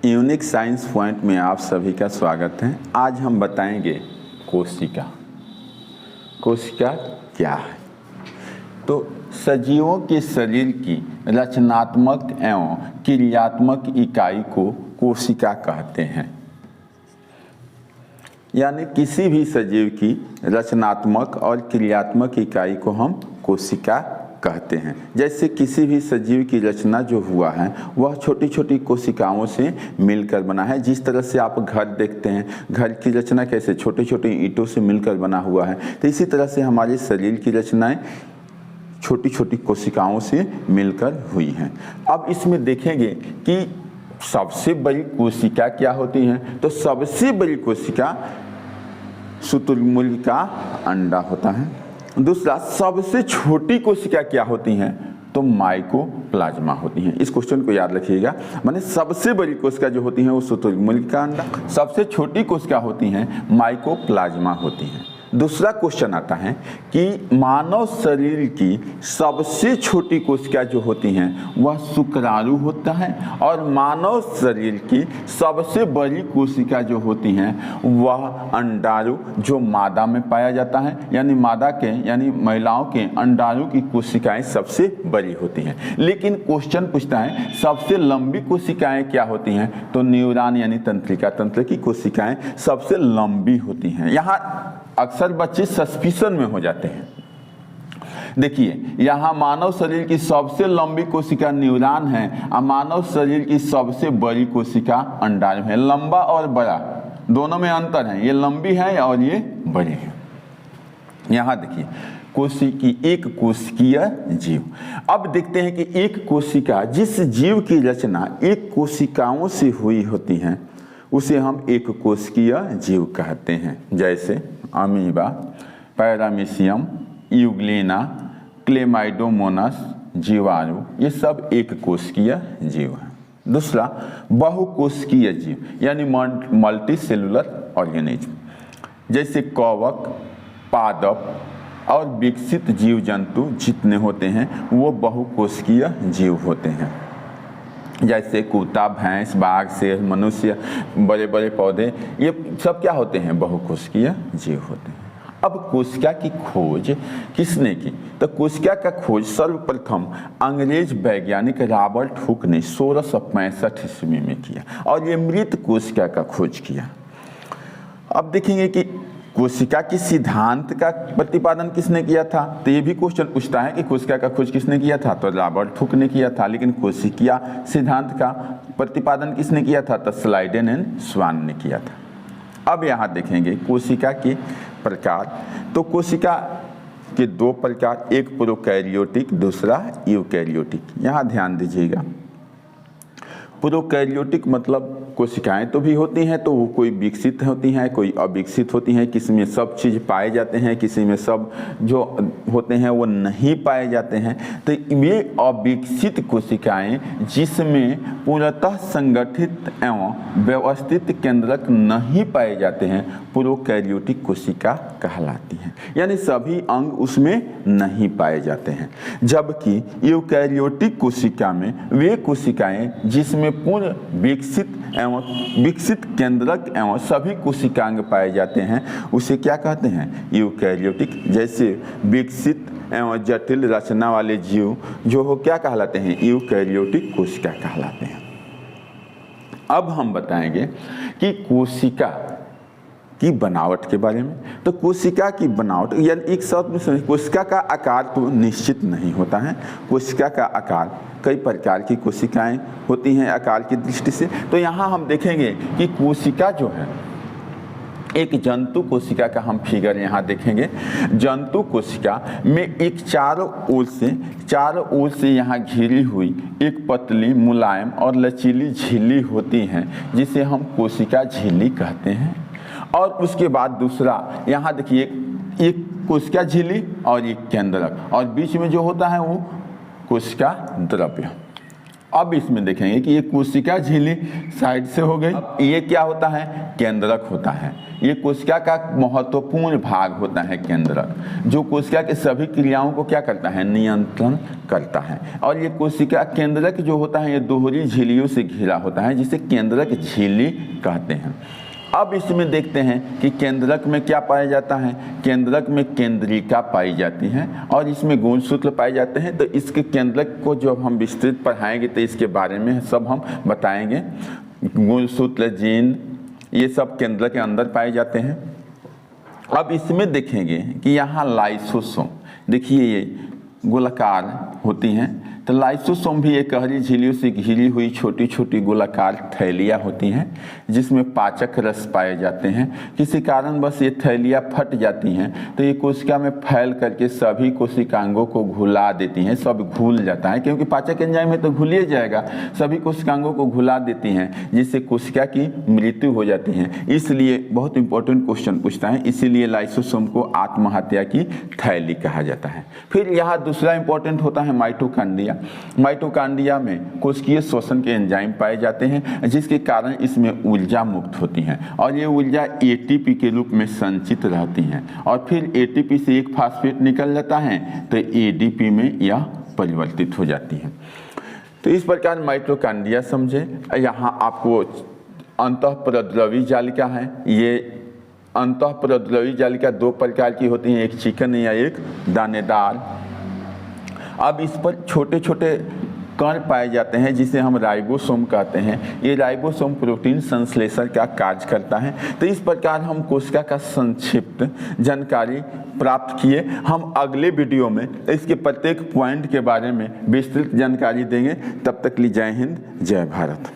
Unique science point में आप सभी का स्वागत है। आज हम बताएंगे कोशिका। कोशिका क्या है? तो सजीवों के शरीर की रचनात्मक एवं क्रियात्मक इकाई को कोशिका कहते हैं। यानी किसी भी सजीव की रचनात्मक और क्रियात्मक इकाई को हम कोशिका कहते हैं। जैसे किसी भी सजीव की रचना जो हुआ है वह छोटी छोटी कोशिकाओं से मिलकर बना है। जिस तरह से आप घर देखते हैं, घर की रचना कैसे छोटे छोटे ईंटों से मिलकर बना हुआ है, तो इसी तरह से हमारे शरीर की रचनाएं छोटी छोटी कोशिकाओं से मिलकर हुई हैं। अब इसमें देखेंगे कि सबसे बड़ी कोशिका क्या होती है। तो सबसे बड़ी कोशिका शुतुरमुर्ग का अंडा होता है। दूसरा, सबसे छोटी कोशिका क्या होती हैं? तो माइकोप्लाज्मा होती हैं। इस क्वेश्चन को याद रखिएगा। माने सबसे बड़ी कोशिका जो होती है वो शुतुरमुर्ग का अंडा, सबसे छोटी कोशिका होती हैं माइकोप्लाज्मा होती हैं। दूसरा क्वेश्चन आता है कि मानव शरीर की सबसे छोटी कोशिका जो होती हैं वह शुक्राणु होता है, और मानव शरीर की सबसे बड़ी कोशिका जो होती हैं वह अंडाणु जो मादा में पाया जाता है। यानी मादा के यानी महिलाओं के अंडाणु की कोशिकाएं सबसे बड़ी होती हैं। लेकिन क्वेश्चन पूछता है सबसे लंबी कोशिकाएं क्या होती हैं? तो न्यूरॉन यानी तंत्रिका तंत्र की कोशिकाएं सबसे लंबी होती हैं। यहाँ अक्सर बच्चे सस्पिशन में हो जाते हैं। देखिए, यहाँ मानव शरीर की सबसे लंबी कोशिका न्यूरॉन है और मानव शरीर की सबसे बड़ी कोशिका अंडाणु है। लंबा और बड़ा दोनों में अंतर है, ये लंबी है और ये बड़ी है। यहाँ देखिए, कोशिकी एक कोशिकीय जीव। अब देखते हैं कि एक कोशिका, जिस जीव की रचना एक कोशिकाओं से हुई होती है उसे हम एक कोशिकीय जीव कहते हैं। जैसे अमीबा, पैरामीशियम, यूग्लिना, क्लेमाइडोमोनास, जीवाणु, ये सब एक कोशिकीय जीव हैं। दूसरा, बहुकोशिकीय जीव यानी मल्टी सेलुलर ऑर्गेनिज्म। जैसे कवक, पादप और विकसित जीव जंतु जितने होते हैं वो बहुकोशिकीय जीव होते हैं। जैसे कुत्ता, भैंस, बाघ, शेर, मनुष्य, बड़े बड़े पौधे, ये सब क्या होते हैं? बहुकोशिकीय जीव होते हैं। अब कोशिका की खोज किसने की? तो कोशिका का खोज सर्वप्रथम अंग्रेज वैज्ञानिक रॉबर्ट हुक ने 1665 ईस्वी में किया और ये मृत कोशिका का खोज किया। अब देखेंगे कि कोशिका की सिद्धांत का प्रतिपादन किसने किया था। तो ये भी क्वेश्चन पूछता है कि कोशिका का खोज किसने किया था। तो रॉबर्ट हुक ने किया था। लेकिन कोशिकीय सिद्धांत का प्रतिपादन किसने किया था? तो स्लाइडेन एंड स्वान ने किया था। अब यहाँ देखेंगे कोशिका के प्रकार। तो कोशिका के दो प्रकार, एक प्रोकैरियोटिक, दूसरा यूकैरियोटिक। यहाँ ध्यान दीजिएगा, प्रोकैरियोटिक मतलब कोशिकाएं तो भी होती हैं, तो वो कोई विकसित होती हैं, कोई अविकसित होती हैं। किसी में सब चीज़ पाए जाते हैं, किसी में सब जो होते हैं वो नहीं पाए जाते हैं। तो ये अविकसित कोशिकाएं जिसमें पूर्णतः संगठित एवं व्यवस्थित केंद्रक नहीं पाए जाते हैं प्रोकैरियोटिक कोशिका कहलाती हैं। यानी सभी अंग उसमें नहीं पाए जाते हैं। जबकि यूकैरियोटिक कोशिका में वे कोशिकाएं जिसमें पूर्ण विकसित एवं विकसित केंद्रक एवं सभी कोशिकांग पाए जाते हैं उसे क्या कहते हैं? यूकैरियोटिक। जैसे विकसित एवं जटिल रचना वाले जीव जो हो क्या कहलाते हैं? यूकैरियोटिक कोशिका कहलाते हैं। अब हम बताएंगे कि कोशिका की बनावट के बारे में। तो कोशिका की बनावट यानी एक शब्द में समझिए, कोशिका का आकार तो निश्चित नहीं होता है। कोशिका का आकार, कई प्रकार की कोशिकाएं होती हैं आकार की दृष्टि से। तो यहाँ हम देखेंगे कि कोशिका जो है, एक जंतु कोशिका का हम फिगर यहाँ देखेंगे। जंतु कोशिका में एक चारों ओर से यहाँ घिरी हुई एक पतली, मुलायम और लचीली झिल्ली होती है जिसे हम कोशिका झिल्ली कहते हैं। और उसके बाद दूसरा यहाँ देखिए, एक कोशिका झिल्ली और एक केंद्रक, और बीच में जो होता है वो कोशिका द्रव्य। अब इसमें देखेंगे कि ये कोशिका झिल्ली साइड से हो गई। ये क्या होता है? केंद्रक होता है। ये कोशिका का महत्वपूर्ण भाग होता है केंद्रक, जो कोशिका के सभी क्रियाओं को क्या करता है? नियंत्रण करता है। और ये कोशिका केंद्रक जो होता है ये दोहरी झिल्लियों से घिरा होता है, जिसे केंद्रक झिल्ली कहते हैं। अब इसमें देखते हैं कि केंद्रक में क्या पाया जाता है? केंद्रक में केंद्रिका पाई जाती है और इसमें गुणसूत्र पाए जाते हैं। तो इसके केंद्रक को जब हम विस्तृत पढ़ाएंगे तो इसके बारे में सब हम बताएंगे। गुणसूत्र, जीन, ये सब केंद्रक के अंदर पाए जाते हैं। अब इसमें देखेंगे कि यहाँ लाइसोसोम, देखिए ये गोलाकार होती हैं। तो लाइसोसोम भी एक गहरी झिल्लियों से घिरी हुई छोटी छोटी गोलाकार थैलियाँ होती हैं, जिसमें पाचक रस पाए जाते हैं। किसी कारण बस ये थैलियाँ फट जाती हैं तो ये कोशिका में फैल करके सभी कोशिकांगों को घुला देती हैं। सब घुल जाता है, क्योंकि पाचक एंजाइम है तो घुल ही जाएगा। सभी कोशिकांगों को घुला देती हैं, जिससे कोशिका की मृत्यु हो जाती है। इसलिए बहुत इंपॉर्टेंट क्वेश्चन पूछता है, इसीलिए लाइसोसोम को आत्महत्या की थैली कहा जाता है। फिर यहाँ दूसरा इंपॉर्टेंट होता है माइटोकॉन्ड्रिया। माइटोकॉन्ड्रिया में कोशिकीय श्वसन के एंजाइम पाए जाते हैं, जिसके कारण इसमें ऊर्जा मुक्त होती है और ये ऊर्जा एटीपी के रूप में संचित रहती है और फिर एटीपी से एक फास्फेट निकल जाता है तो एडीपी में यह परिवर्तित हो जाती है। तो इस प्रकार माइटोकॉन्ड्रिया समझे। यहाँ आपको अंतःप्रद्रवी जालिका है। ये अंतःप्रद्रवी जालिका दो प्रकार की होती हैं, एक चिकन या एक दानेदार। अब इस पर छोटे छोटे कण पाए जाते हैं, जिसे हम राइबोसोम कहते हैं। ये राइबोसोम प्रोटीन संश्लेषण का कार्य करता है। तो इस प्रकार हम कोशिका का संक्षिप्त जानकारी प्राप्त किए। हम अगले वीडियो में इसके प्रत्येक पॉइंट के बारे में विस्तृत जानकारी देंगे। तब तक के लिए जय हिंद, जय भारत।